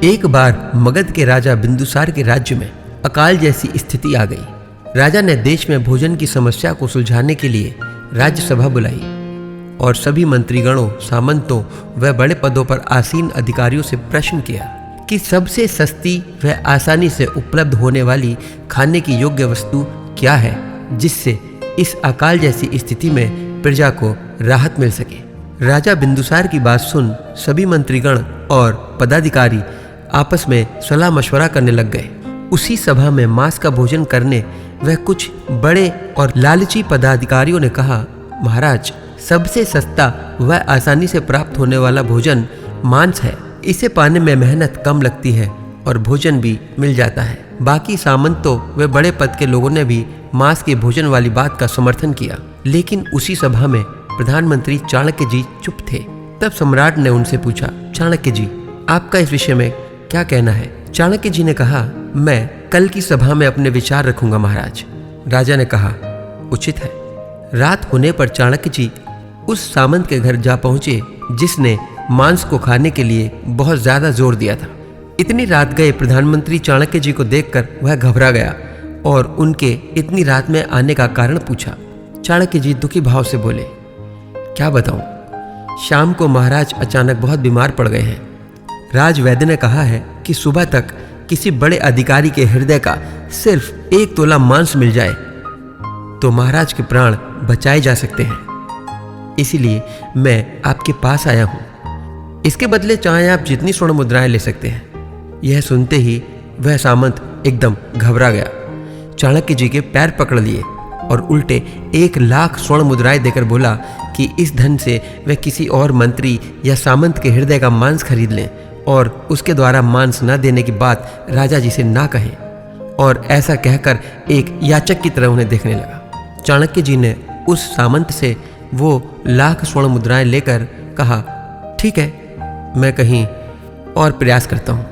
एक बार मगध के राजा बिंदुसार के राज्य में अकाल जैसी स्थिति आ गई। राजा ने देश में भोजन की समस्या को सुलझाने के लिए राज्यसभा बुलाई और सभी मंत्रीगणों, सामंतों व बड़े पदों पर आसीन अधिकारियों से प्रश्न किया कि सबसे सस्ती व आसानी से उपलब्ध होने वाली खाने की योग्य वस्तु क्या है, जिससे इस अकाल जैसी स्थिति में प्रजा को राहत मिल सके। राजा बिंदुसार की बात सुन सभी मंत्रीगण और पदाधिकारी आपस में सलाह मशवरा करने लग गए। उसी सभा में मांस का भोजन करने वह कुछ बड़े और लालची पदाधिकारियों ने कहा, महाराज, सबसे सस्ता व आसानी से प्राप्त होने वाला भोजन मांस है। इसे पाने में मेहनत कम लगती है और भोजन भी मिल जाता है। बाकी सामंतों व बड़े पद के लोगों ने भी मांस के भोजन वाली बात का समर्थन किया, लेकिन उसी सभा में प्रधानमंत्री चाणक्य जी चुप थे। तब सम्राट ने उनसे पूछा, चाणक्य जी, आपका इस विषय में क्या कहना है? चाणक्य जी ने कहा, मैं कल की सभा में अपने विचार रखूंगा महाराज। राजा ने कहा, उचित है। रात होने पर चाणक्य जी उस सामंत के घर जा पहुंचे जिसने मांस को खाने के लिए बहुत ज्यादा जोर दिया था। इतनी रात गए प्रधानमंत्री चाणक्य जी को देखकर वह घबरा गया और उनके इतनी रात में आने का कारण पूछा। चाणक्य जी दुखी भाव से बोले, क्या बताऊं, शाम को महाराज अचानक बहुत बीमार पड़ गए हैं। राजवैद्य ने कहा है कि सुबह तक किसी बड़े अधिकारी के हृदय का सिर्फ 1 तोला मांस मिल जाए तो महाराज के प्राण बचाए जा सकते हैं। इसीलिए मैं आपके पास आया हूं। इसके बदले चाहे आप जितनी स्वर्ण मुद्राएं ले सकते हैं। यह सुनते ही वह सामंत एकदम घबरा गया, चाणक्य जी के पैर पकड़ लिए और उल्टे 1 लाख स्वर्ण मुद्राएं देकर बोला कि इस धन से वह किसी और मंत्री या सामंत के हृदय का मांस खरीद लें और उसके द्वारा मांस न देने की बात राजा जी से ना कहें। और ऐसा कहकर एक याचक की तरह उन्हें देखने लगा। चाणक्य जी ने उस सामंत से वो 1 लाख स्वर्ण मुद्राएं लेकर कहा, ठीक है, मैं कहीं और प्रयास करता हूँ।